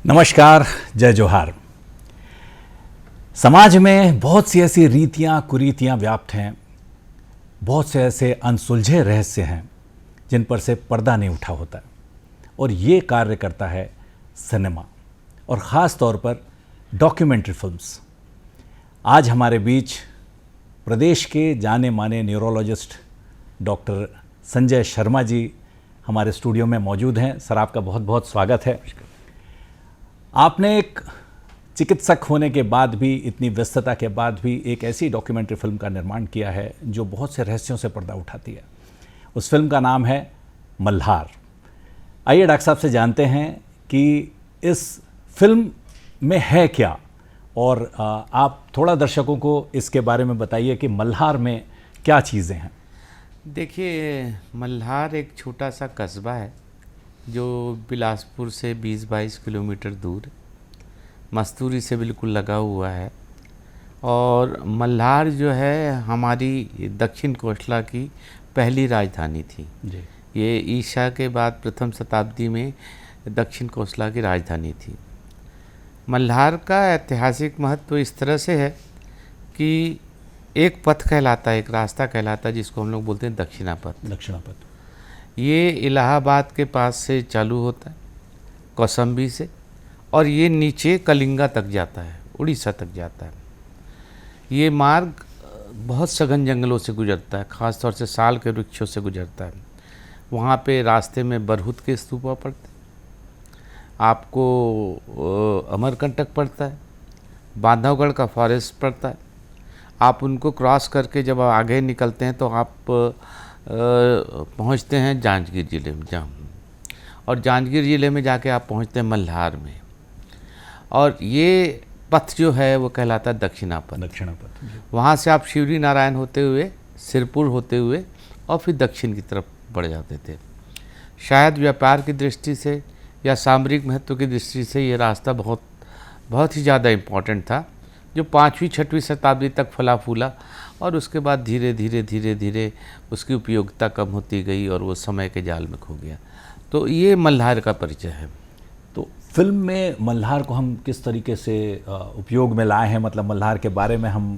नमस्कार, जय जोहार। समाज में बहुत सी ऐसी रीतियां कुरीतियां व्याप्त हैं, बहुत से ऐसे अनसुलझे रहस्य हैं जिन पर से पर्दा नहीं उठा होता, और ये कार्य करता है सिनेमा, और ख़ास तौर पर डॉक्यूमेंट्री फिल्म्स। आज हमारे बीच प्रदेश के जाने माने न्यूरोलॉजिस्ट डॉक्टर संजय शर्मा जी हमारे स्टूडियो में मौजूद हैं। सर, आपका बहुत बहुत स्वागत है। आपने एक चिकित्सक होने के बाद भी, इतनी व्यस्तता के बाद भी, एक ऐसी डॉक्यूमेंट्री फिल्म का निर्माण किया है जो बहुत से रहस्यों से पर्दा उठाती है। उस फिल्म का नाम है मल्हार। आइए डॉक्टर साहब से जानते हैं कि इस फिल्म में है क्या, और आप थोड़ा दर्शकों को इसके बारे में बताइए कि मल्हार में क्या चीज़ें हैं। देखिए, मल्हार एक छोटा सा कस्बा है जो बिलासपुर से 20-22 किलोमीटर दूर, मस्तूरी से बिल्कुल लगा हुआ है। और मल्हार जो है हमारी दक्षिण कोसला की पहली राजधानी थी जी। ये ईसा के बाद प्रथम शताब्दी में दक्षिण कोसला की राजधानी थी। मल्हार का ऐतिहासिक महत्व इस तरह से है कि एक पथ कहलाता है, एक रास्ता कहलाता है, जिसको हम लोग बोलते हैं दक्षिणापथ। ये इलाहाबाद के पास से चालू होता है, कौसंबी से, और ये नीचे कलिंगा तक जाता है, उड़ीसा तक जाता है। ये मार्ग बहुत सघन जंगलों से गुजरता है, ख़ास तौर से साल के वृक्षों से गुजरता है। वहाँ पे रास्ते में बरहुत के स्तूपा पड़ते हैं, आपको अमरकंटक पड़ता है, बांधवगढ़ का फॉरेस्ट पड़ता है। आप उनको क्रॉस करके जब आगे निकलते हैं तो आप पहुंचते हैं जांजगीर ज़िले में, और जांजगीर ज़िले में जाके आप पहुंचते हैं मल्हार में। और ये पथ जो है वो कहलाता है दक्षिणापथ। वहाँ से आप शिवरी नारायण होते हुए, सिरपुर होते हुए, और फिर दक्षिण की तरफ बढ़ जाते थे। शायद व्यापार की दृष्टि से या सामरिक महत्व की दृष्टि से ये रास्ता बहुत ही ज़्यादा इम्पोर्टेंट था, जो 5वीं-6वीं शताब्दी तक फला फूला, और उसके बाद धीरे धीरे उसकी उपयोगिता कम होती गई और वो समय के जाल में खो गया। तो ये मल्हार का परिचय है। तो फिल्म में मल्हार को हम किस तरीके से उपयोग में लाए हैं, मतलब मल्हार के बारे में हम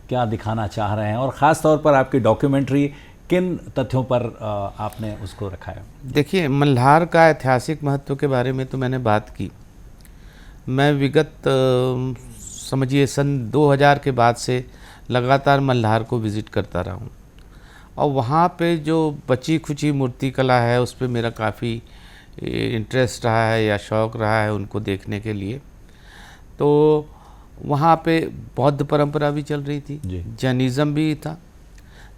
क्या दिखाना चाह रहे हैं, और ख़ास तौर पर आपकी डॉक्यूमेंट्री किन तथ्यों पर आपने उसको रखा है? देखिए, मल्हार का ऐतिहासिक महत्व के बारे में तो मैंने बात की। मैं विगत समझिए सन 2000 के बाद से लगातार मल्हार को विज़िट करता रहा हूँ, और वहाँ पे जो बची खुची मूर्ति कला है उस पे मेरा काफ़ी इंटरेस्ट रहा है या शौक़ रहा है उनको देखने के लिए। तो वहाँ पे बौद्ध परंपरा भी चल रही थी, जैनिज़्म भी था।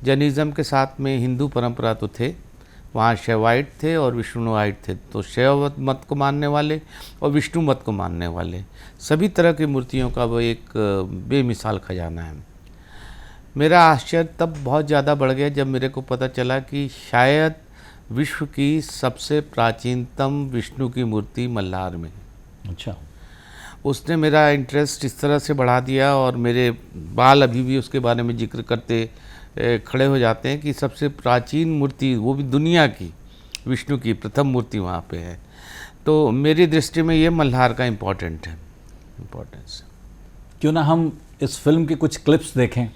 जैनिज़्म के साथ में हिंदू परंपरा तो थे, वहाँ शैवाइट थे और विष्णुवाइट थे। तो शैव मत को मानने वाले और विष्णु मत को मानने वाले, सभी तरह की मूर्तियों का वो एक बेमिसाल खजाना है। मेरा आश्चर्य तब बहुत ज़्यादा बढ़ गया जब मेरे को पता चला कि शायद विश्व की सबसे प्राचीनतम विष्णु की मूर्ति मल्हार में। अच्छा। उसने मेरा इंटरेस्ट इस तरह से बढ़ा दिया, और मेरे बाल अभी भी उसके बारे में जिक्र करते खड़े हो जाते हैं कि सबसे प्राचीन मूर्ति, वो भी दुनिया की, विष्णु की प्रथम मूर्ति वहाँ पे है। तो मेरी दृष्टि में ये मल्हार का इम्पोर्टेंस। क्यों ना हम इस फिल्म की कुछ क्लिप्स देखें।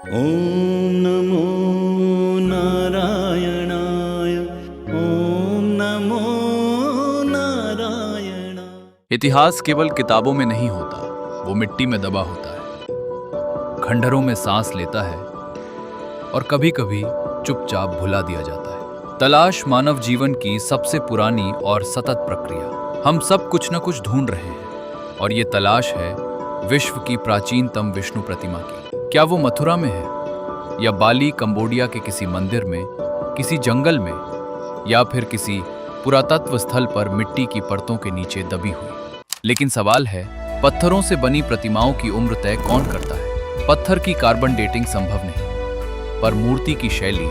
ओम नमो नारायणाय, ओम नमो नारायणाय। इतिहास केवल किताबों में नहीं होता, वो मिट्टी में दबा होता है, खंडहरों में सांस लेता है, और कभी कभी चुपचाप भुला दिया जाता है। तलाश मानव जीवन की सबसे पुरानी और सतत प्रक्रिया। हम सब कुछ न कुछ ढूंढ रहे हैं, और ये तलाश है विश्व की प्राचीनतम विष्णु प्रतिमा की। क्या वो मथुरा में है, या बाली कंबोडिया के किसी मंदिर में, किसी जंगल में, या फिर किसी पुरातत्व स्थल पर मिट्टी की परतों के नीचे दबी हुई। लेकिन सवाल है, पत्थरों से बनी प्रतिमाओं की उम्र तय कौन करता है? पत्थर की कार्बन डेटिंग संभव नहीं, पर मूर्ति की शैली,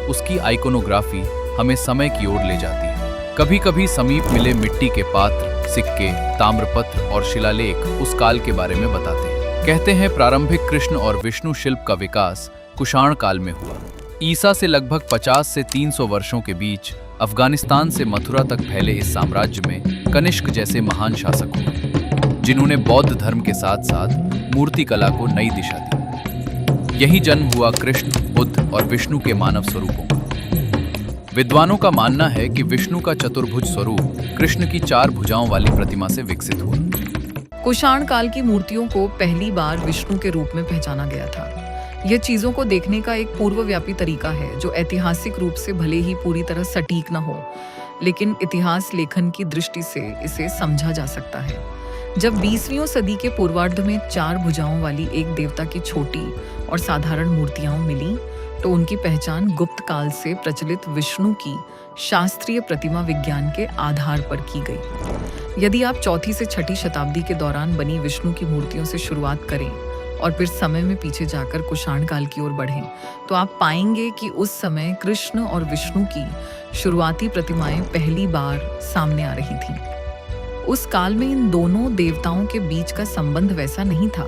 उसकी आइकोनोग्राफी हमें समय की ओर ले जाती है। कभी कभी समीप मिले मिट्टी के पात्र, सिक्के, ताम्रपत्र और शिलालेख उस काल के बारे में बताते हैं। कहते हैं प्रारंभिक कृष्ण और विष्णु शिल्प का विकास कुषाण काल में हुआ। ईसा से लगभग 50 से 300 वर्षों के बीच अफगानिस्तान से मथुरा तक फैले इस साम्राज्य में कनिष्क जैसे महान शासक हुए, जिन्होंने बौद्ध धर्म के साथ साथ मूर्ति कला को नई दिशा दी। यही जन्म हुआ कृष्ण, बुद्ध और विष्णु के मानव स्वरूपों का। विद्वानों का मानना है कि विष्णु का चतुर्भुज स्वरूप कृष्ण की 4 भुजाओं वाली प्रतिमा से विकसित हुआ। कुषाण काल की मूर्तियों को पहली बार विष्णु के रूप में पहचाना गया था। यह चीजों को देखने का एक पूर्वव्यापी तरीका है जो ऐतिहासिक रूप से भले ही पूरी तरह सटीक न हो, लेकिन इतिहास लेखन की दृष्टि से इसे समझा जा सकता है। जब 20वीं सदी के पूर्वार्ध में 4 भुजाओं वाली एक देवता की छोटी और साधारण मूर्तियां मिली, तो उनकी पहचान गुप्त काल से प्रचलित विष्णु की शास्त्रीय प्रतिमा विज्ञान के आधार पर की गई। यदि आप 4वीं से 6वीं शताब्दी के दौरान बनी विष्णु की मूर्तियों से शुरुआत करें और फिर समय में पीछे जाकर कुषाण काल की ओर बढ़ें, तो आप पाएंगे कि उस समय कृष्ण और विष्णु की शुरुआती प्रतिमाएं पहली बार सामने आ रही थीं। उस काल में इन दोनों देवताओं के बीच का संबंध वैसा नहीं था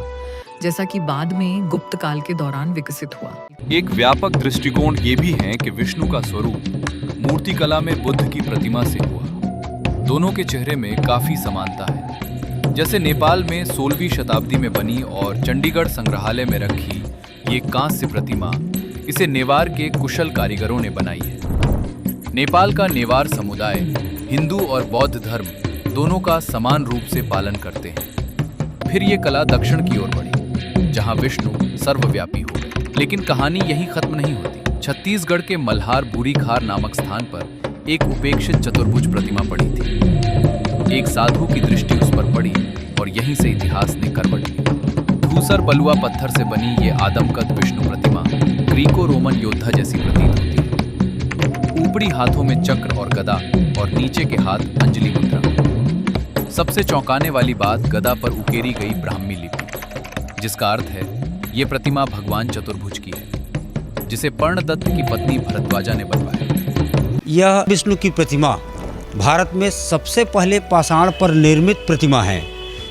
जैसा कि बाद में गुप्त काल के दौरान विकसित हुआ। एक व्यापक दृष्टिकोण ये भी है कि विष्णु का स्वरूप मूर्तिकला में बुद्ध की प्रतिमा से हुआ। दोनों के चेहरे में काफी समानता है। जैसे नेपाल में 16वीं शताब्दी में बनी और चंडीगढ़ संग्रहालय में रखी ये कांस्य प्रतिमा, इसे नेवार के कुशल कारीगरों ने बनाई है। नेपाल का नेवार समुदाय हिंदू और बौद्ध धर्म दोनों का समान रूप से पालन करते हैं। फिर ये कला दक्षिण की ओर बढ़ी, जहां विष्णु सर्वव्यापी हो गए। लेकिन कहानी यहीं खत्म नहीं होती। छत्तीसगढ़ के मल्हार बूढ़ीखार नामक स्थान पर एक उपेक्षित चतुर्भुज प्रतिमा पड़ी थी। एक साधु की दृष्टि उस पर पड़ी और यहीं से इतिहास ने करवट ली। धूसर बलुआ पत्थर से बनी ये आदमकद विष्णु प्रतिमा ग्रीको रोमन योद्धा जैसी प्रतीत होती है। ऊपरी हाथों में चक्र और गदा और नीचे के हाथ अंजलि मुद्रा। सबसे चौंकाने वाली बात गदा पर उकेरी गई ब्राह्मी लिपि, जिसका अर्थ है ये प्रतिमा भगवान चतुर्भुज की है, जिसे पर्णदत्त की पत्नी भरद्वाजा ने बनवाया। यह विष्णु की प्रतिमा भारत में सबसे पहले पाषाण पर निर्मित प्रतिमा है।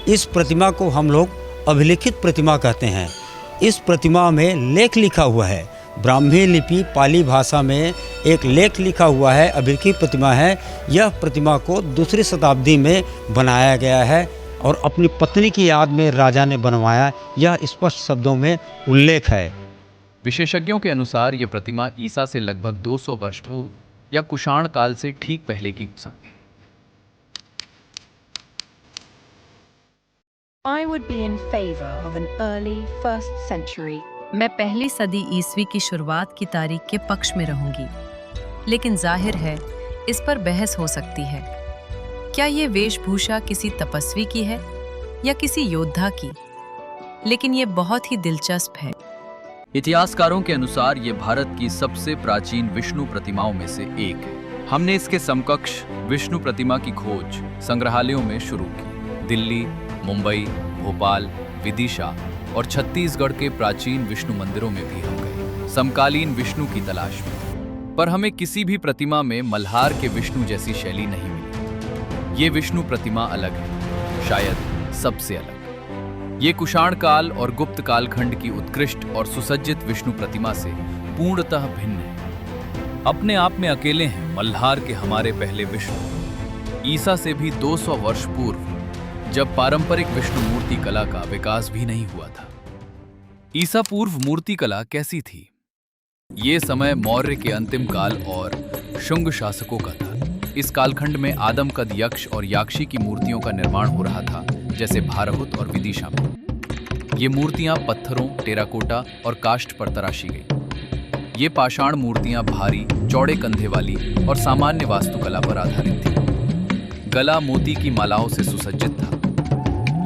इस प्रतिमा को हम लोग अभिलिखित प्रतिमा कहते हैं। इस प्रतिमा में लेख लिखा हुआ है, ब्राह्मी लिपि पाली भाषा में एक लेख लिखा हुआ है, अभिलिखित प्रतिमा है। यह प्रतिमा को 2री शताब्दी में बनाया गया है और अपनी पत्नी की याद में राजा ने बनवाया। यह स्पष्ट शब्दों में उल्लेख है। विशेषज्ञों के अनुसार यह प्रतिमा ईसा से लगभग 200 वर्ष पूर्व या कुषाण काल से ठीक पहले की I would be in favor of an early 1st century. मैं पहली सदी ईस्वी की शुरुआत की तारीख के पक्ष में रहूंगी, लेकिन जाहिर है इस पर बहस हो सकती है। क्या ये वेशभूषा किसी तपस्वी की है या किसी योद्धा की? लेकिन ये बहुत ही दिलचस्प है। इतिहासकारों के अनुसार ये भारत की सबसे प्राचीन विष्णु प्रतिमाओं में से एक है। हमने इसके समकक्ष विष्णु प्रतिमा की खोज संग्रहालयों में शुरू की। दिल्ली, मुंबई, भोपाल, विदिशा और छत्तीसगढ़ के प्राचीन विष्णु मंदिरों में भी हम गए, समकालीन विष्णु की तलाश में। पर हमें किसी भी प्रतिमा में मल्हार के विष्णु जैसी शैली नहीं मिली। ये विष्णु प्रतिमा अलग है, शायद सबसे अलग। ये कुषाण काल और गुप्त कालखंड की उत्कृष्ट और सुसज्जित विष्णु प्रतिमा से पूर्णतः भिन्न है। अपने आप में अकेले हैं मल्हार के हमारे पहले विष्णु। ईसा से भी 200 वर्ष पूर्व, जब पारंपरिक विष्णु मूर्ति कला का विकास भी नहीं हुआ था। ईसा पूर्व मूर्ति कला कैसी थी? ये समय मौर्य के अंतिम काल और शुंग शासकों का था। इस कालखंड में आदमकद यक्ष और याक्षी की मूर्तियों का निर्माण हो रहा था, जैसे भारहुत और विदिशा में। ये मूर्तियां पत्थरों, टेराकोटा और काष्ठ पर तराशी गई। ये पाषाण मूर्तियां भारी, चौड़े कंधे वाली और सामान्य वास्तुकला पर आधारित थी। गला मोती की मालाओं से सुसज्जित था।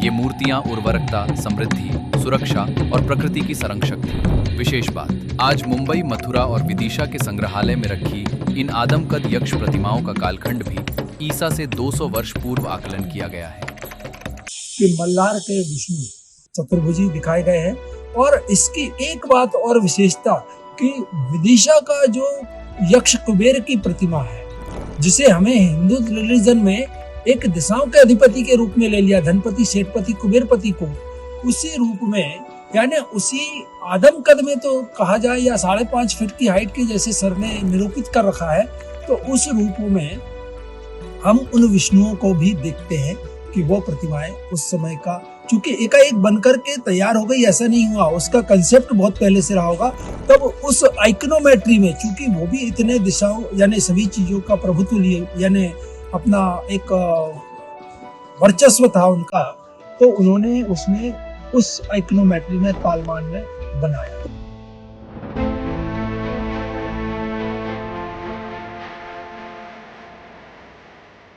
ये मूर्तियां उर्वरकता, समृद्धि, सुरक्षा और प्रकृति की संरक्षक थी। विशेष बात, आज मुंबई, मथुरा और विदिशा के संग्रहालय में रखी इन आदमकद यक्ष प्रतिमाओं का कालखंड भी ईसा से 200 वर्ष पूर्व आकलन किया गया है। कि मल्हार के विष्णु चतुर्भुजी दिखाए गए हैं। और इसकी एक बात और विशेषता कि विदिशा का जो यक्ष कुबेर की प्रतिमा है, जिसे हमें हिंदू रिलीजन में एक दिशाओं के अधिपति के रूप में ले लिया, धनपति, सेठपति, कुबेरपति को, उसी रूप में, यानी उसी आदमकद में तो कहा जाए या 5.5 फीट की हाइट के जैसे सर ने निरूपित कर रखा है, तो उस रूप में हम उन विष्णुओं को भी देखते हैं कि वो प्रतिमाएं उस समय का, चूंकि एकाएक बनकर के तैयार हो गई ऐसा नहीं हुआ, उसका कंसेप्ट बहुत पहले से रहा होगा। तब उस आइकनोमेट्री में, चूंकि वो भी इतने दिशाओं यानी सभी चीजों का प्रभुत्व लिए, यानी अपना एक वर्चस्व था उनका, तो उन्होंने उसमें उस आइकनोमेट्री में तालमान में बनाया।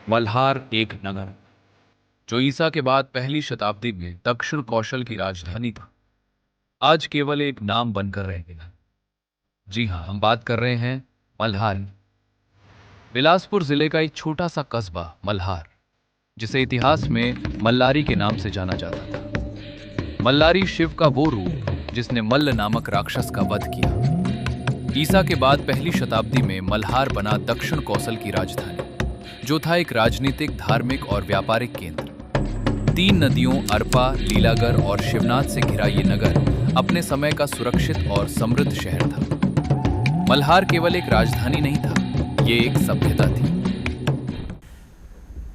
मल्हार एक नगर जो ईसा के बाद पहली शताब्दी में दक्षिण कौशल की राजधानी था, आज केवल एक नाम बनकर रह गया। जी हाँ, हम बात कर रहे हैं मल्हार, बिलासपुर जिले का एक छोटा सा कस्बा मल्हार, जिसे इतिहास में मल्लारी के नाम से जाना जाता था। मल्लारी शिव का वो रूप जिसने मल्ल नामक राक्षस का वध किया। ईसा के बाद पहली शताब्दी में मल्हार बना दक्षिण कौशल की राजधानी, जो था एक राजनीतिक, धार्मिक और व्यापारिक केंद्र। 3 नदियों अरपा, लीलागर और शिवनाथ से घिरा ये नगर अपने समय का सुरक्षित और समृद्ध शहर था। मल्हार केवल एक राजधानी नहीं था, ये एक सभ्यता थी।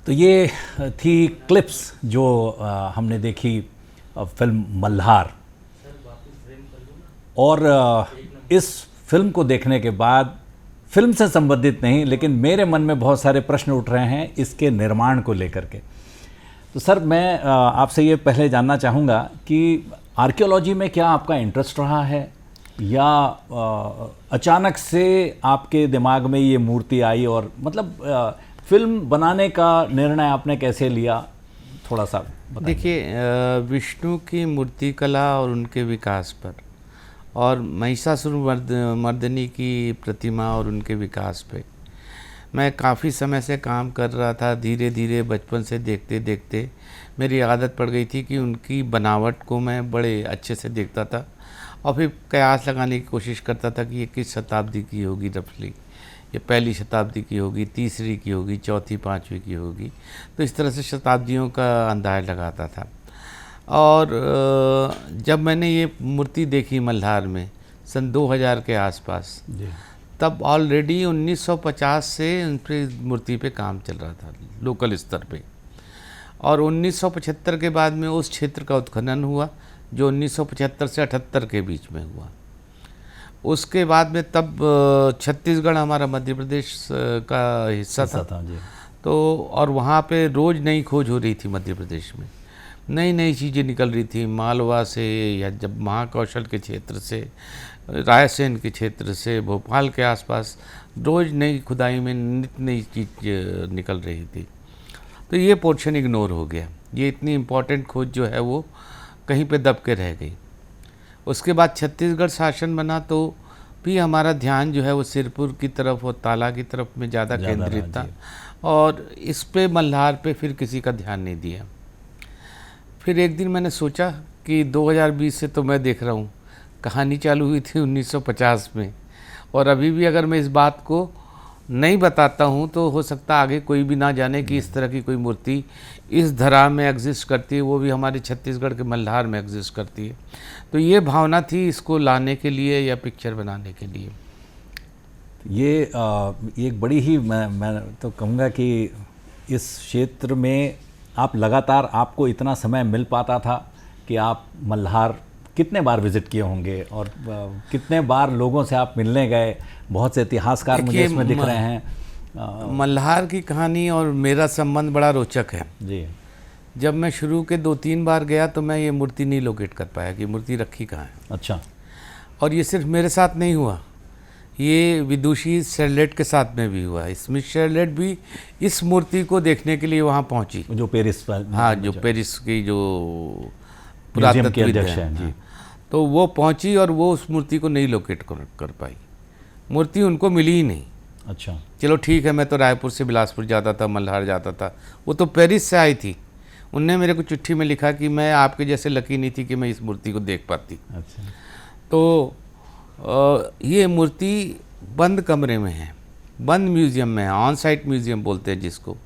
तो ये थी क्लिप्स जो हमने देखी फिल्म मल्हार। और इस फिल्म को देखने के बाद, फिल्म से संबंधित नहीं, लेकिन मेरे मन में बहुत सारे प्रश्न उठ रहे हैं इसके निर्माण को लेकर के। तो सर, मैं आपसे ये पहले जानना चाहूँगा कि आर्कियोलॉजी में क्या आपका इंटरेस्ट रहा है, या अचानक से आपके दिमाग में ये मूर्ति आई, और मतलब फिल्म बनाने का निर्णय आपने कैसे लिया, थोड़ा सा बताइए। देखिए, विष्णु की मूर्ति कला और उनके विकास पर, और महिषासुर मर्दिनी की प्रतिमा और उनके विकास पे मैं काफ़ी समय से काम कर रहा था। धीरे धीरे बचपन से देखते देखते मेरी आदत पड़ गई थी कि उनकी बनावट को मैं बड़े अच्छे से देखता था, और फिर कयास लगाने की कोशिश करता था कि ये किस शताब्दी की होगी रफली, ये पहली शताब्दी की होगी, तीसरी की होगी, चौथी, पाँचवीं की होगी। तो इस तरह से शताब्दियों का अंदाज़ लगाता था। और जब मैंने ये मूर्ति देखी मल्हार में सन 2000 के आसपास, तब ऑलरेडी 1950 से उन पे मूर्ति पे काम चल रहा था लोकल स्तर पे, और 1975 के बाद में उस क्षेत्र का उत्खनन हुआ जो 1975 से 78 के बीच में हुआ। उसके बाद में तब छत्तीसगढ़ हमारा मध्य प्रदेश का हिस्सा था जी। तो और वहाँ पे रोज़ नई खोज हो रही थी मध्य प्रदेश में, नई नई चीज़ें निकल रही थी मालवा से, या जब महाकौशल के क्षेत्र से, रायसेन के क्षेत्र से, भोपाल के आसपास रोज़ नई खुदाई में नित नई चीज़ निकल रही थी। तो ये पोर्शन इग्नोर हो गया, ये इतनी इम्पोर्टेंट खोज जो है वो कहीं पे दब के रह गई। उसके बाद छत्तीसगढ़ शासन बना तो भी हमारा ध्यान जो है वो सिरपुर की तरफ और ताला की तरफ में ज़्यादा केंद्रित था, और इस पे मल्हार पे फिर किसी का ध्यान नहीं दिया। फिर एक दिन मैंने सोचा कि 2020 से तो मैं देख रहा हूँ, कहानी चालू हुई थी 1950 में, और अभी भी अगर मैं इस बात को नहीं बताता हूँ तो हो सकता आगे कोई भी ना जाने कि इस तरह की कोई मूर्ति इस धरा में एग्जिस्ट करती है, वो भी हमारे छत्तीसगढ़ के मल्हार में एग्जिस्ट करती है। तो ये भावना थी इसको लाने के लिए या पिक्चर बनाने के लिए। ये एक बड़ी ही, मैं तो कहूँगा कि इस क्षेत्र में आप लगातार, आपको इतना समय मिल पाता था कि आप मल्हार कितने बार विज़िट किए होंगे, और कितने बार लोगों से आप मिलने गए। बहुत से इतिहासकार मुझे इसमें दिख रहे हैं। मल्हार की कहानी और मेरा संबंध बड़ा रोचक है जी। जब मैं शुरू के 2-3 बार गया तो मैं ये मूर्ति नहीं लोकेट कर पाया कि मूर्ति रखी कहाँ है। अच्छा। और ये सिर्फ मेरे साथ नहीं हुआ, ये विदुषी शेरलेट के साथ में भी हुआ। स्मिथ शेरलेट भी इस मूर्ति को देखने के लिए वहाँ पहुँची, जो पेरिस पर, हाँ, जो पेरिस की जो पुरातत्वविद हैं जी। तो वो पहुँची और वो उस मूर्ति को नहीं लोकेट कर पाई, मूर्ति उनको मिली ही नहीं। अच्छा। चलो ठीक है, मैं तो रायपुर से बिलासपुर जाता था, मल्हार जाता था, वो तो पेरिस से आई थी। उनने मेरे को चिट्ठी में लिखा कि मैं आपके जैसे लकी नहीं थी कि मैं इस मूर्ति को देख पाती। अच्छा। तो ये मूर्ति बंद कमरे में है, बंद म्यूज़ियम में है, ऑन साइट म्यूज़ियम बोलते हैं जिसको।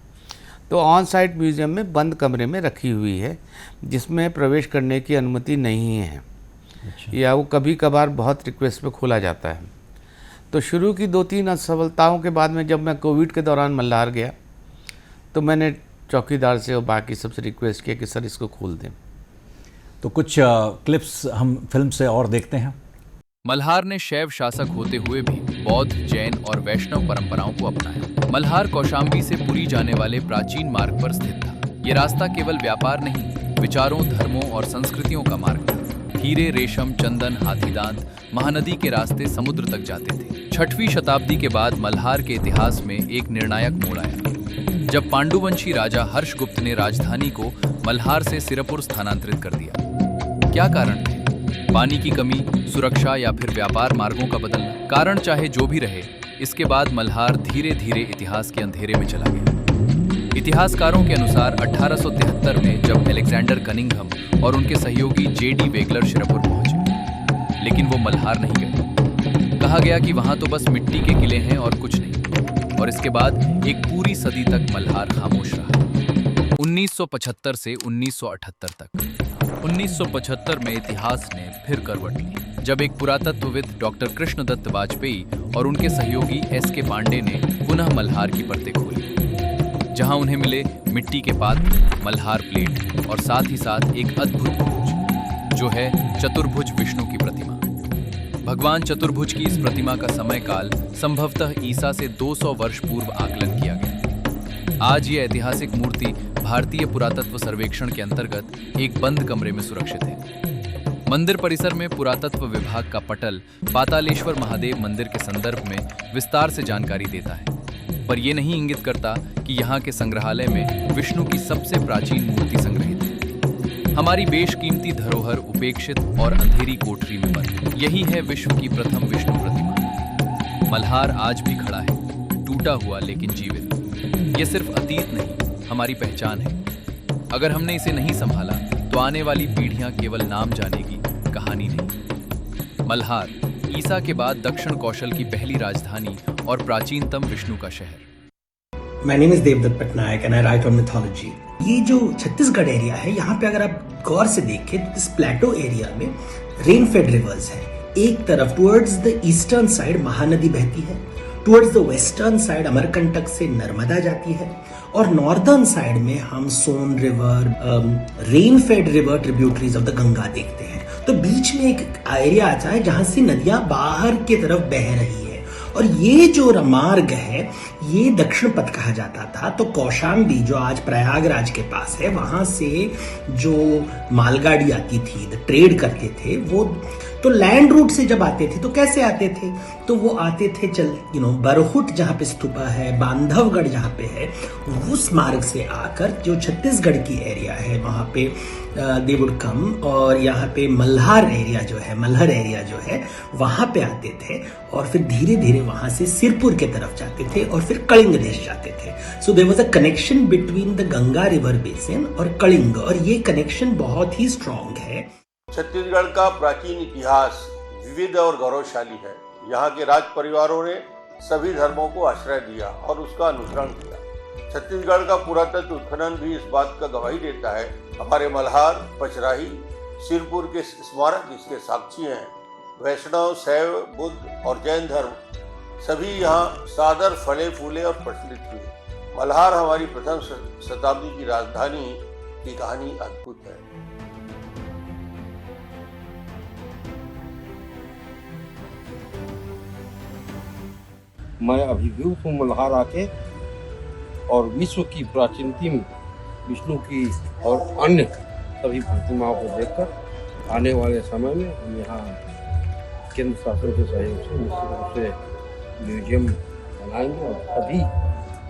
तो ऑन साइट म्यूज़ियम में बंद कमरे में रखी हुई है, जिसमें प्रवेश करने की अनुमति नहीं है। अच्छा। या वो कभी कभार बहुत रिक्वेस्ट पे खोला जाता है। तो शुरू की 2-3 असफलताओं के बाद में जब मैं कोविड के दौरान मल्हार गया तो मैंने चौकीदार से और बाकी सबसे रिक्वेस्ट किया कि सर इसको खोल दें। तो कुछ क्लिप्स हम फिल्म से और देखते हैं। मल्हार ने शैव शासक होते हुए भी बौद्ध, जैन और वैष्णव परंपराओं को अपनाया। मल्हार कौशाम्बी से पुरी जाने वाले प्राचीन मार्ग पर स्थित था। ये रास्ता केवल व्यापार नहीं, विचारों, धर्मों और संस्कृतियों का मार्ग था। हीरे, रेशम, चंदन, हाथीदांत, महानदी के रास्ते समुद्र तक जाते थे। 6वीं शताब्दी के बाद मल्हार के इतिहास में एक निर्णायक मोड़ आया जब पांडुवंशी राजा हर्षगुप्त ने राजधानी को मल्हार से सिरपुर स्थानांतरित कर दिया। क्या कारण थे? पानी की कमी, सुरक्षा या फिर व्यापार मार्गों का बदलना? कारण चाहे जो भी रहे, इसके बाद मल्हार धीरे धीरे इतिहास के अंधेरे में चला गया। इतिहासकारों के अनुसार 1873 में जब अलेक्जेंडर कनिंघम और उनके सहयोगी J.D. वेगलर सिरपुर पहुंचे, लेकिन वो मल्हार नहीं गए। कहा गया कि वहां तो बस मिट्टी के किले हैं और कुछ नहीं। और इसके बाद एक पूरी सदी तक मल्हार खामोश रहा। 1975 से 1978 तक। 1975 में इतिहास ने फिर करवट ली जब एक पुरातत्वविद डॉक्टर कृष्णदत्त वाजपेयी और उनके सहयोगी S.K. पांडे ने पुनः मल्हार की परतें खोली, जहां उन्हें मिले मिट्टी के पात्र, मल्हार प्लेट और साथ ही साथ एक अद्भुत खोज, जो है चतुर्भुज विष्णु की प्रतिमा। भगवान चतुर्भुज की इस प्रतिमा का समय काल संभवतः ईसा से 200 वर्ष पूर्व आकलन किया गया। आज ये ऐतिहासिक मूर्ति भारतीय पुरातत्व सर्वेक्षण के अंतर्गत एक बंद कमरे में सुरक्षित है। मंदिर परिसर में पुरातत्व विभाग का पटल पातालेश्वर महादेव मंदिर के संदर्भ में विस्तार से जानकारी देता है, पर यह नहीं इंगित करता कि यहाँ के संग्रहालय में विष्णु की सबसे प्राचीन मूर्ति संग्रहित है। हमारी बेशकीमती धरोहर उपेक्षित और अंधेरी कोठरी में बंद। यही है विश्व की प्रथम विष्णु प्रतिमा। मल्हार आज भी खड़ा है, टूटा हुआ लेकिन जीवित। ये सिर्फ अतीत नहीं, हमारी पहचान है। अगर हमने इसे नहीं संभाला तो आने वाली पीढ़ियां केवल नाम जानेगी, कहानी नहीं। मल्हार ईसा के बाद दक्षिण कौशल की पहली राजधानी और प्राचीनतम विष्णु का शहर। My name is Devdutt Patnaik and I write on mythology. ये जो छत्तीसगढ़ एरिया है, यहाँ पे अगर आप गौर से देखें तो इस प्लेटो एरिया में रेन फेड रिवर्स है। एक तरफ towards the eastern side Mahanadi बहती है, towards the western side Amarkantak से नर्मदा जाती है, और नॉर्दर्न साइड में हम Son river, rain fed river tributaries of the Ganga देखते हैं। तो बीच में एक एरिया आता है जहां से नदियां बाहर की तरफ बह रही है, और ये जो मार्ग है ये दक्षिण पथ कहा जाता था। तो कौशाम्बी जो आज प्रयागराज के पास है, वहां से जो मालगाड़ी आती थी, ट्रेड करते थे वो, तो लैंड रूट से जब आते थे तो कैसे आते थे? तो वो आते थे बरहुट जहाँ पे स्तूपा है, बांधवगढ़ जहाँ पे है, उस मार्ग से आकर जो छत्तीसगढ़ की एरिया है वहाँ पे दे वुड कम, और यहाँ पे मल्हार एरिया जो है वहाँ पे आते थे, और फिर धीरे धीरे वहाँ से सिरपुर के तरफ जाते थे और फिर कलिंग देश जाते थे। So there was a connection between the Ganga river basin और कलिंग, और ये कनेक्शन बहुत ही स्ट्रॉन्ग है। छत्तीसगढ़ का प्राचीन इतिहास विविध और गौरवशाली है। यहाँ के राज परिवारों ने सभी धर्मों को आश्रय दिया और उसका अनुसरण किया। छत्तीसगढ़ का पुरातत्व उत्खनन भी इस बात का गवाही देता है। हमारे मल्हार, पचराही, सिरपुर के स्मारक इसके साक्षी हैं। वैष्णव, शैव, बुद्ध और जैन धर्म सभी यहाँ सादर फले फूले और प्रचलित हुए। मल्हार हमारी प्रथम शताब्दी की राजधानी की कहानी अद्भुत है। मैं अभिभूत हूँ मल्हार आके, और विश्व की प्राचीनतम विष्णु की और अन्य सभी प्रतिमाओं को देखकर आने वाले समय में हम यहाँ केंद्र शासन के सहयोग से निश्चित रूप से म्यूजियम बनाएंगे, और सभी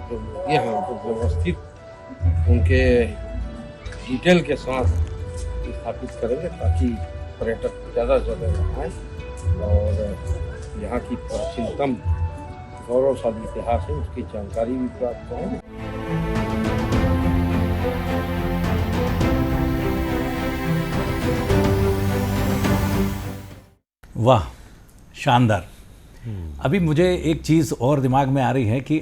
जो मूर्तियाँ हैं उनको व्यवस्थित उनके डिटेल के साथ स्थापित करेंगे, ताकि पर्यटक ज़्यादा से ज़्यादा यहाँ आएँ और यहाँ की प्राचीनतम गौरवशाली इतिहास है उसकी जानकारी भी प्राप्त करें। वाह, शानदार। अभी मुझे एक चीज़ और दिमाग में आ रही है कि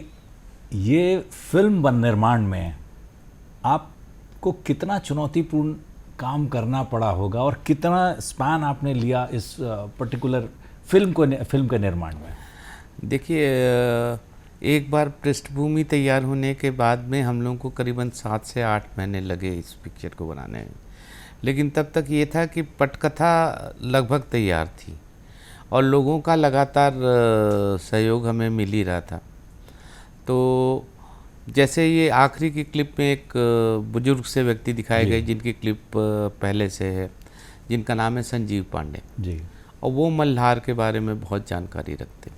ये फिल्म निर्माण में आपको कितना चुनौतीपूर्ण काम करना पड़ा होगा और कितना स्पैन आपने लिया इस पर्टिकुलर फिल्म के निर्माण में? देखिए एक बार पृष्ठभूमि तैयार होने के बाद में हम लोगों को करीबन 7 से 8 महीने लगे इस पिक्चर को बनाने में, लेकिन तब तक ये था कि पटकथा लगभग तैयार थी और लोगों का लगातार सहयोग हमें मिल ही रहा था। तो जैसे ये आखिरी की क्लिप में एक बुजुर्ग से व्यक्ति दिखाए गए जिनकी क्लिप पहले से है, जिनका नाम है संजीव पांडे जी, और वो मल्हार के बारे में बहुत जानकारी रखते।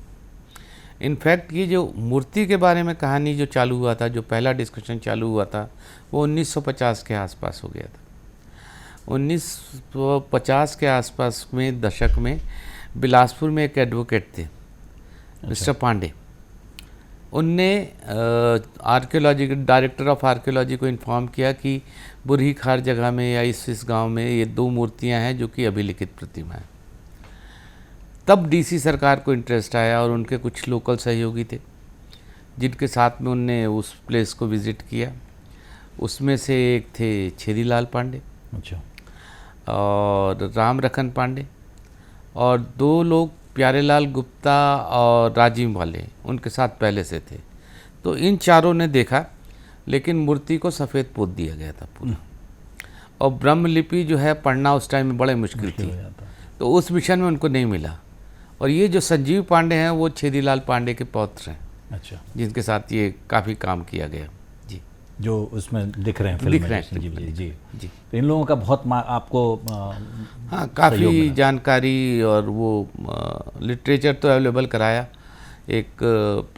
इनफैक्ट ये जो मूर्ति के बारे में कहानी जो चालू हुआ था, जो पहला डिस्कशन चालू हुआ था, वो 1950 के आसपास हो गया था। 1950 के आसपास में दशक में बिलासपुर में एक एडवोकेट थे, मिस्टर पांडे। उनने आर्कियोलॉजी के डायरेक्टर ऑफ आर्कियोलॉजी को इन्फॉर्म किया कि बुरही खार जगह में या इस गांव में ये 2 मूर्तियां हैं जो कि अभिलिखित प्रतिमा है। तब डीसी सरकार को इंटरेस्ट आया और उनके कुछ लोकल सहयोगी थे जिनके साथ में उनने उस प्लेस को विज़िट किया। उसमें से एक थे छेदीलाल पांडे, अच्छा, और राम रखन पांडे, और 2 लोग प्यारेलाल गुप्ता और राजीव वाले उनके साथ पहले से थे। तो इन चारों ने देखा, लेकिन मूर्ति को सफ़ेद पोत दिया गया था पूरा, और ब्रह्मलिपि जो है पढ़ना उस टाइम में बड़े मुश्किल थी, तो उस मिशन में उनको नहीं मिला। और ये जो संजीव पांडे हैं वो छेदीलाल पांडे के पौत्र हैं, अच्छा, जिनके साथ ये काफ़ी काम किया गया जी, जो उसमें दिख रहे हैं फिल्म दिख में, रहे हैं संजीव फिल्म में। जी जी। तो इन लोगों का बहुत आपको हाँ, सहयोग काफ़ी मिला। जानकारी और वो लिटरेचर तो अवेलेबल कराया। एक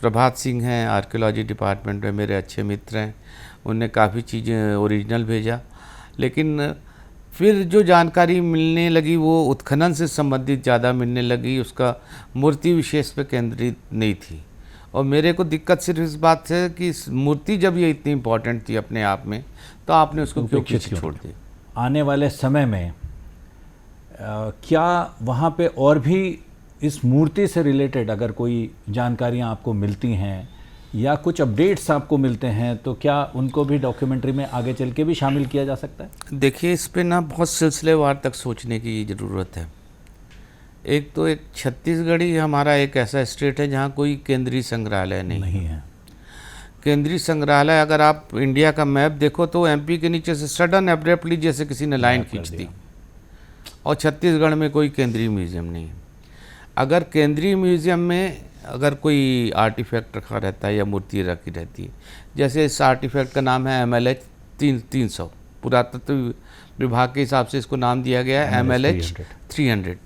प्रभात सिंह हैं आर्कियोलॉजी डिपार्टमेंट में, मेरे अच्छे मित्र हैं, उनने काफ़ी चीज़ें ओरिजिनल भेजा। लेकिन फिर जो जानकारी मिलने लगी वो उत्खनन से संबंधित ज़्यादा मिलने लगी, उसका मूर्ति विशेष पे केंद्रित नहीं थी। और मेरे को दिक्कत सिर्फ इस बात से कि इस मूर्ति जब ये इतनी इम्पोर्टेंट थी अपने आप में, तो आपने उसको क्यों पीछे छोड़ दी। आने वाले समय में क्या वहाँ पे और भी इस मूर्ति से रिलेटेड अगर कोई जानकारियाँ आपको मिलती हैं या कुछ अपडेट्स आपको मिलते हैं, तो क्या उनको भी डॉक्यूमेंट्री में आगे चल के भी शामिल किया जा सकता है? देखिए, इस पे ना बहुत सिलसिलेवार तक सोचने की ज़रूरत है। एक तो एक छत्तीसगढ़ ही हमारा एक ऐसा स्टेट है जहाँ कोई केंद्रीय संग्रहालय नहीं है। केंद्रीय संग्रहालय अगर आप इंडिया का मैप देखो तो एमपी के नीचे से सडन एब्रप्टली जैसे किसी ने लाइन खींच दी, और छत्तीसगढ़ में कोई केंद्रीय म्यूजियम नहीं है। अगर केंद्रीय म्यूजियम में अगर कोई आर्टिफैक्ट रखा रहता है या मूर्ति रखी रहती है, जैसे इस आर्टिफैक्ट का नाम है MLH 300, पुरातत्व विभाग के हिसाब से इसको नाम दिया गया है MLH 300,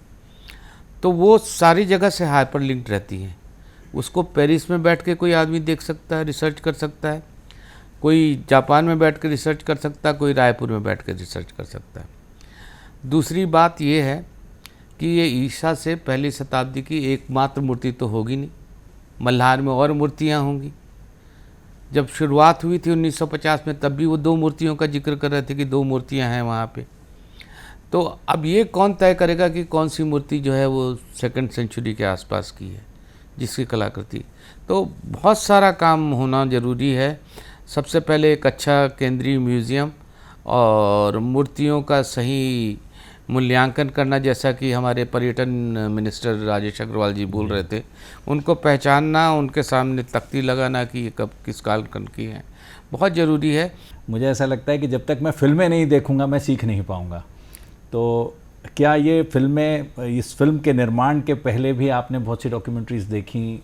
तो वो सारी जगह से हाइपर लिंक्ड रहती हैं। उसको पेरिस में बैठ के कोई आदमी देख सकता है, रिसर्च कर सकता है, कोई जापान में बैठ के रिसर्च कर सकता है, कोई रायपुर में बैठ के रिसर्च कर सकता है। दूसरी बात ये है कि ये ईसा से पहली शताब्दी की एकमात्र मूर्ति तो होगी नहीं, मल्हार में और मूर्तियाँ होंगी। जब शुरुआत हुई थी 1950 में, तब भी वो 2 मूर्तियों का जिक्र कर रहे थे कि 2 मूर्तियाँ हैं वहाँ पे। तो अब ये कौन तय करेगा कि कौन सी मूर्ति जो है वो 2nd सेंचुरी के आसपास की है, जिसकी कलाकृति। तो बहुत सारा काम होना ज़रूरी है। सबसे पहले एक अच्छा केंद्रीय म्यूज़ियम और मूर्तियों का सही मूल्यांकन करना, जैसा कि हमारे पर्यटन मिनिस्टर राजेश अग्रवाल जी बोल रहे थे, उनको पहचानना, उनके सामने तख्ती लगाना कि ये कब किस काल की है, बहुत ज़रूरी है। मुझे ऐसा लगता है कि जब तक मैं फिल्में नहीं देखूंगा मैं सीख नहीं पाऊंगा। तो क्या ये फिल्में, इस फिल्म के निर्माण के पहले भी आपने बहुत सी डॉक्यूमेंट्रीज देखी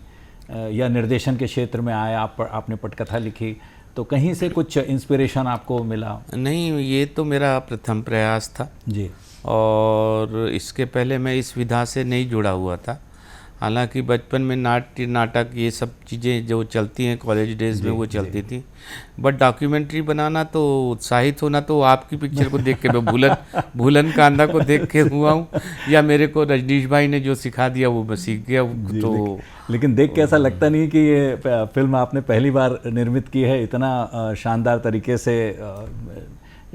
या निर्देशन के क्षेत्र में आए, आपने पटकथा लिखी, तो कहीं से कुछ इंस्पिरेशन आपको मिला? नहीं, ये तो मेरा प्रथम प्रयास था जी, और इसके पहले मैं इस विधा से नहीं जुड़ा हुआ था। हालांकि बचपन में नाट्य, नाटक, ये सब चीज़ें जो चलती हैं कॉलेज डेज में वो चलती थी, बट डॉक्यूमेंट्री बनाना तो, उत्साहित होना तो आपकी पिक्चर को देख के मैं भूलन कांदा को देख के हुआ हूँ, या मेरे को रजनीश भाई ने जो सिखा दिया वो मैं सीख गया। तो लेकिन देख के ऐसा लगता नहीं कि ये फिल्म आपने पहली बार निर्मित की है, इतना शानदार तरीके से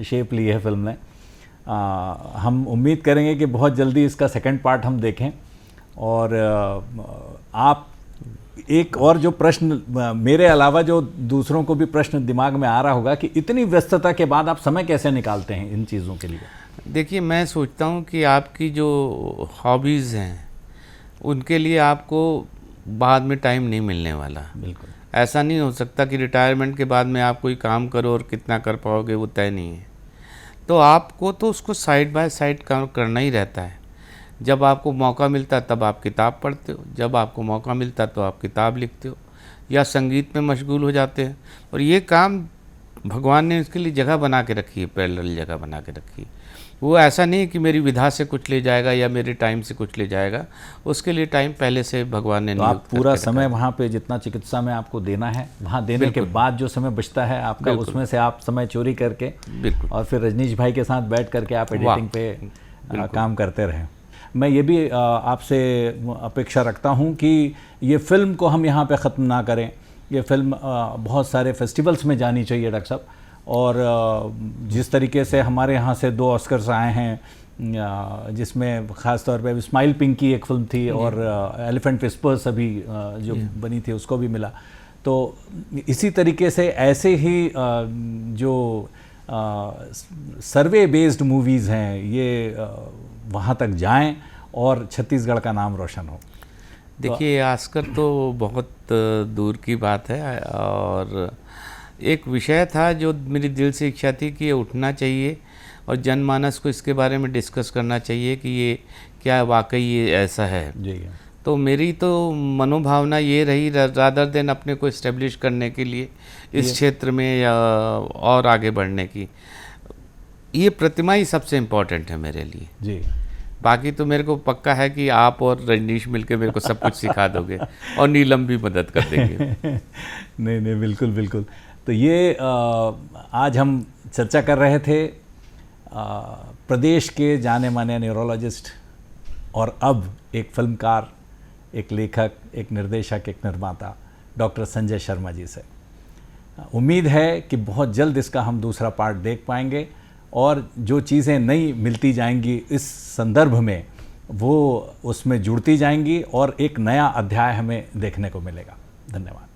शेप ली है फिल्म ने। हम उम्मीद करेंगे कि बहुत जल्दी इसका 2nd पार्ट हम देखें। और आप एक और जो प्रश्न, मेरे अलावा जो दूसरों को भी प्रश्न दिमाग में आ रहा होगा कि इतनी व्यस्तता के बाद आप समय कैसे निकालते हैं इन चीज़ों के लिए? देखिए, मैं सोचता हूँ कि आपकी जो हॉबीज़ हैं उनके लिए आपको बाद में टाइम नहीं मिलने वाला। बिल्कुल। ऐसा नहीं हो सकता कि रिटायरमेंट के बाद में आप कोई काम करो और कितना कर पाओगे वो तय नहीं है। तो आपको तो उसको साइड बाय साइड काम करना ही रहता है। जब आपको मौका मिलता तब आप किताब पढ़ते हो, जब आपको मौका मिलता तो आप किताब लिखते हो या संगीत में मशगूल हो जाते हैं। और ये काम भगवान ने इसके लिए जगह बना के रखी है, पैरेलल जगह बना के रखी है। वो ऐसा नहीं है कि मेरी विधा से कुछ ले जाएगा या मेरे टाइम से कुछ ले जाएगा, उसके लिए टाइम पहले से भगवान ने तो आप नियुक्त पूरा करके समय रखा है। वहाँ पे जितना चिकित्सा में आपको देना है, वहाँ देने के बिल्कुल। बाद जो समय बचता है आपका, बिल्कुल। उसमें से आप समय चोरी करके बिल्कुल। और फिर रजनीश भाई के साथ बैठ करके आप वाह। एडिटिंग पे काम करते रहें। मैं ये भी आपसे अपेक्षा रखता हूँ कि ये फिल्म को हम यहाँ पे ख़त्म ना करें। ये फिल्म बहुत सारे फेस्टिवल्स में जानी चाहिए डॉक्टर साहब। और जिस तरीके से हमारे यहाँ से 2 ऑस्कर्स आए हैं, जिसमें ख़ास तौर पे स्माइल पिंक की एक फिल्म थी और एलिफेंट विस्पर्स अभी जो बनी थी उसको भी मिला। तो इसी तरीके से ऐसे ही जो सर्वे बेस्ड मूवीज़ हैं ये वहाँ तक जाएं और छत्तीसगढ़ का नाम रोशन हो। देखिए, ऑस्कर तो बहुत दूर की बात है और एक विषय था जो मेरी दिल से इच्छा थी कि ये उठना चाहिए और जनमानस को इसके बारे में डिस्कस करना चाहिए कि ये क्या वाकई ये ऐसा है। जी। तो मेरी तो मनोभावना ये रही, रादर देन अपने को इस्टेब्लिश करने के लिए इस क्षेत्र में या और आगे बढ़ने की, ये प्रतिमा ही सबसे इम्पोर्टेंट है मेरे लिए। जी। बाकी तो मेरे को पक्का है कि आप और रजनीश मिलकर मेरे को सब कुछ सिखा दोगे और नीलम भी मदद कर देंगे। नहीं नहीं, बिल्कुल बिल्कुल। तो ये आज हम चर्चा कर रहे थे प्रदेश के जाने माने न्यूरोलॉजिस्ट और अब एक फिल्मकार, एक लेखक, एक निर्देशक, एक निर्माता डॉक्टर संजय शर्मा जी से। उम्मीद है कि बहुत जल्द इसका हम दूसरा पार्ट देख पाएंगे और जो चीज़ें नई मिलती जाएंगी इस संदर्भ में वो उसमें जुड़ती जाएंगी और एक नया अध्याय हमें देखने को मिलेगा। धन्यवाद।